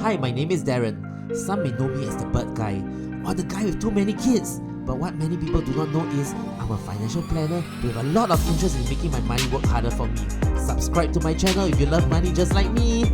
Hi, my name is Darren. Some may know me as the bird guy or the guy with too many kids. But what many people do not know is I'm a financial planner with a lot of interest in making my money work harder for me. Subscribe to my channel if you love money just like me.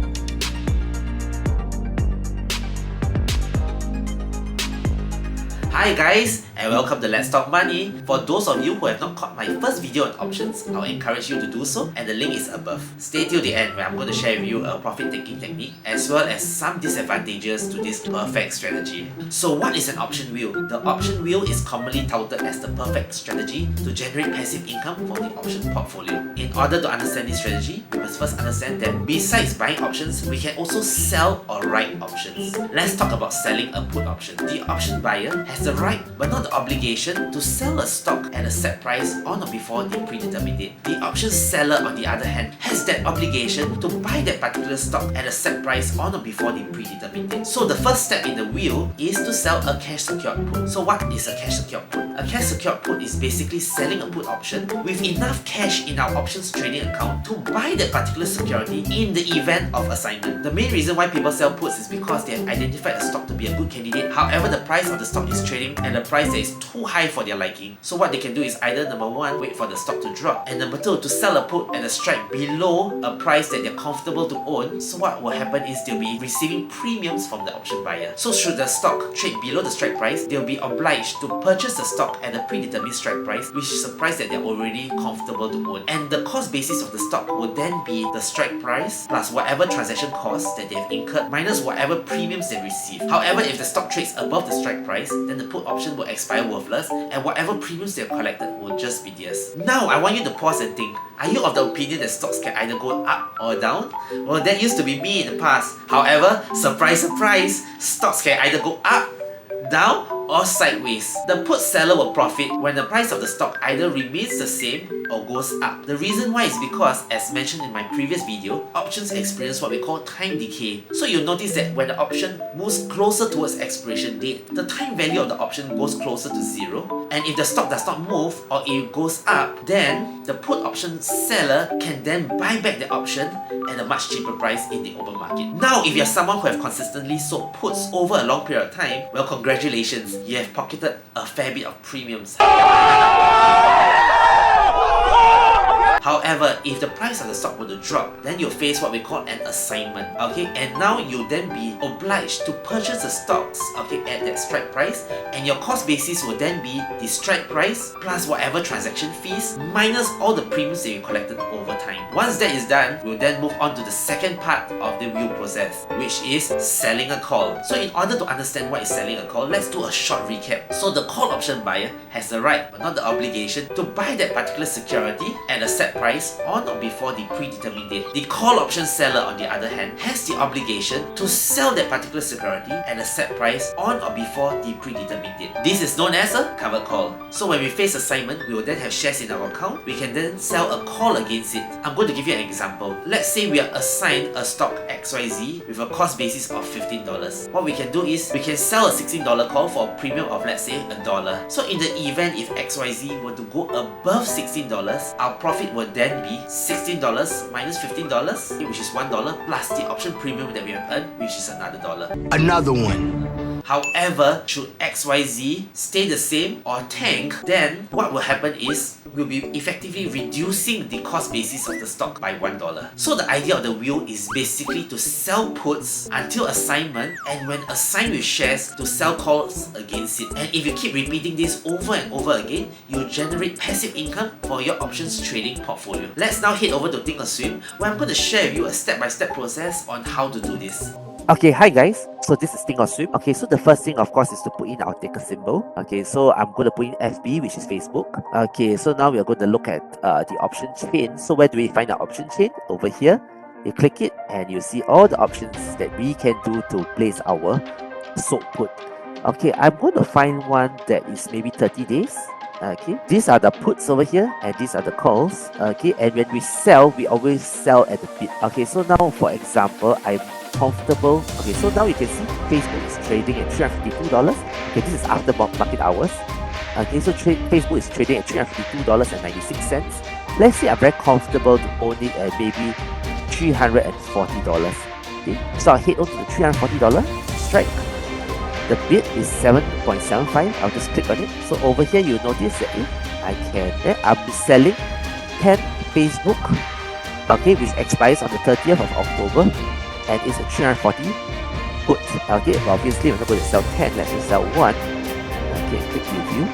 Hi guys, and welcome to Let's Talk Money. For those of you who have not caught my first video on options, I'll encourage you to do so, and the link is above. Stay till the end where I'm going to share with you a profit taking technique as well as some disadvantages to this perfect strategy. So what is an option wheel? The option wheel is commonly touted as the perfect strategy to generate passive income for the option portfolio. In order to understand this strategy, we must first understand that besides buying options, we can also sell or write options. Let's talk about selling a put option. The option buyer has the right but not the obligation to sell a stock at a set price on or before the predetermined date. The option seller, on the other hand, has that obligation to buy that particular stock at a set price on or before the predetermined date. So the first step in the wheel is to sell a cash secured put. So what is a cash secured put? A cash secured put is basically selling a put option with enough cash in our options trading account to buy that particular security in the event of assignment. The main reason why people sell puts is because they have identified a stock to be a good candidate. However, the price of the stock is trading at a price that is too high for their liking. So what they can do is either number one, wait for the stock to drop, and number two, to sell a put at a strike below a price that they're comfortable to own. So what will happen is they'll be receiving premiums from the option buyer. So should the stock trade below the strike price, they'll be obliged to purchase the stock at a predetermined strike price, which is a price that they're already comfortable to own. And the cost basis of the stock would then be the strike price plus whatever transaction costs that they've incurred minus whatever premiums they receive. However, if the stock trades above the strike price, then the put option will expire worthless and whatever premiums they've collected will just be theirs. Now, I want you to pause and think. Are you of the opinion that stocks can either go up or down? Well, that used to be me in the past. However, surprise, surprise, stocks can either go up, down, or sideways. The put seller will profit when the price of the stock either remains the same or goes up. The reason why is because, as mentioned in my previous video, options experience what we call time decay. So you'll notice that when the option moves closer towards expiration date, the time value of the option goes closer to zero. And if the stock does not move or it goes up, then the put option seller can then buy back the option at a much cheaper price in the open market. Now, if you're someone who have consistently sold puts over a long period of time, well, congratulations, you have pocketed a fair bit of premiums. However, if the price of the stock were to drop, then you'll face what we call an assignment, okay? And now you'll then be obliged to purchase the stocks, okay, at that strike price, and your cost basis will then be the strike price plus whatever transaction fees minus all the premiums that you collected over time. Once that is done, we'll then move on to the second part of the wheel process, which is selling a call. So in order to understand what is selling a call, let's do a short recap. So the call option buyer has the right, but not the obligation, to buy that particular security at a set price on or before the predetermined date. The call option seller, on the other hand, has the obligation to sell that particular security at a set price on or before the predetermined date. This is known as a covered call. So when we face assignment, we will then have shares in our account. We can then sell a call against it. I'm going to give you an example. Let's say we are assigned a stock XYZ with a cost basis of $15. What we can do is we can sell a $16 call for a premium of, let's say, $1. So in the event if XYZ were to go above $16, our profit would then be $16 minus $15, which is $1, plus the option premium that we have earned, which is another $1. Another one. However, should XYZ stay the same or tank, then what will happen is we'll be effectively reducing the cost basis of the stock by $1. So the idea of the wheel is basically to sell puts until assignment, and when assigned with shares, to sell calls against it. And if you keep repeating this over and over again, you'll generate passive income for your options trading portfolio. Let's now head over to Think or Swim, where I'm going to share with you a step-by-step process on how to do this. Okay, hi guys. So this is Think or Swim. Okay, so the first thing, of course, is to put in our ticker symbol. Okay, so I'm going to put in FB, which is Facebook. Okay, so now we are going to look at the option chain. So where do we find our option chain? Over here. You click it and you see all the options that we can do to place our sold put. Okay, I'm going to find one that is maybe 30 days. Okay, these are the puts over here and these are the calls. Okay, and when we sell, we always sell at the bid. Okay, so now for example, I'm comfortable. Okay, so now you can see Facebook is trading at $352. Okay, this is after market hours. Okay, so Facebook is trading at $352.96. Let's say I'm very comfortable to own it at maybe $340. Okay, so I'll head on to the $340 strike. The bid is 7.75. I'll just click on it. So over here, you'll notice that I'm selling 10 Facebook, okay, which expires on the 30th of October, and it's a 340 put. Okay, but obviously we're not going to sell 10. Let's just sell one. Okay, click review.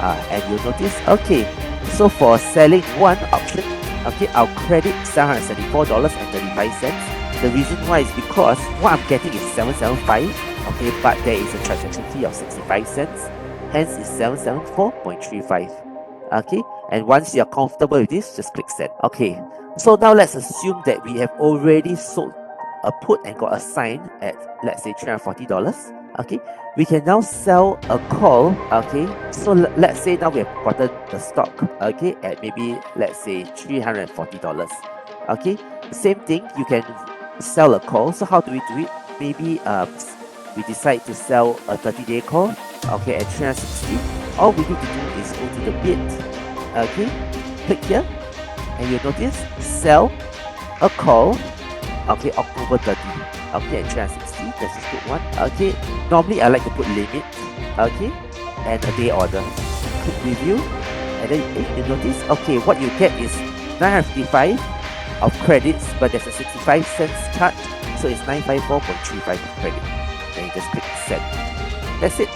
And you'll notice, okay, so for selling one option, okay, I'll credit $774.35. The reason why is because what I'm getting is 775, okay, but there is a transaction fee of 65 cents, hence it's 774.35. Okay, and once you're comfortable with this, just click send. Okay, so now let's assume that we have already sold a put and got assigned at, let's say, $340. Okay, we can now sell a call. Okay, so let's say now we have gotten the stock, okay, at maybe, let's say, $340. Okay, same thing, you can sell a call. So how do we do it? Maybe we decide to sell a 30-day call, okay, at 360. All we need to do is go to the bid, okay, click here, and you'll notice sell a call, okay, October 30, okay, at 360. Let's just put one. Okay, normally I like to put limit, okay, and a day order. Click review, and then you notice, okay, what you get is 955 of credits, but there's a 65 cents charge, so it's 954.35 of credit. Then you just click send. That's it.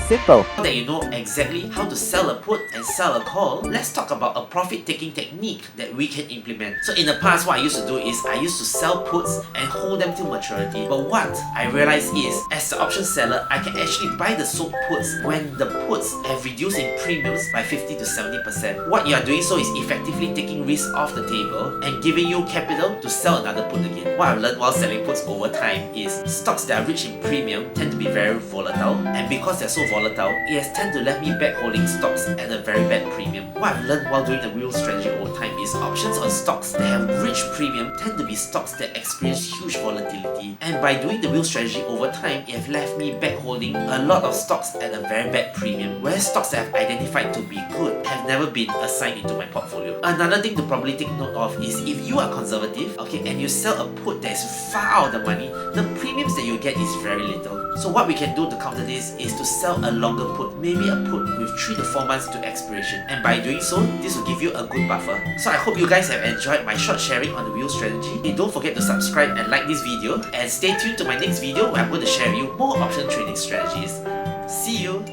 Simple. Now that you know exactly how to sell a put and sell a call, let's talk about a profit-taking technique that we can implement. So in the past, what I used to do is I used to sell puts and hold them till maturity. But what I realized is, as the option seller, I can actually buy the sold puts when the puts have reduced in premiums by 50 to 70%. What you are doing so is effectively taking risk off the table and giving you capital to sell another put again. What I've learned while selling puts over time is stocks that are rich in premium tend to be very volatile, and because they're so volatile, it has tended to left me back holding stocks at a very bad premium. What I've learned while doing the wheel strategy over time is options on stocks that have rich premium tend to be stocks that experience huge volatility. And by doing the wheel strategy over time, it has left me back holding a lot of stocks at a very bad premium, whereas stocks that I've identified to be good have never been assigned into my portfolio. Another thing to probably take note of is if you are conservative, okay, and you sell a put that is far out of the money, the premiums that you get is very little. So what we can do to counter this is to sell a longer put, maybe a put with 3 to 4 months to expiration, and by doing so, this will give you a good buffer. So I hope you guys have enjoyed my short sharing on the wheel strategy. Hey, don't forget to subscribe and like this video, and stay tuned to my next video where I'm going to share with you more option trading strategies. See you!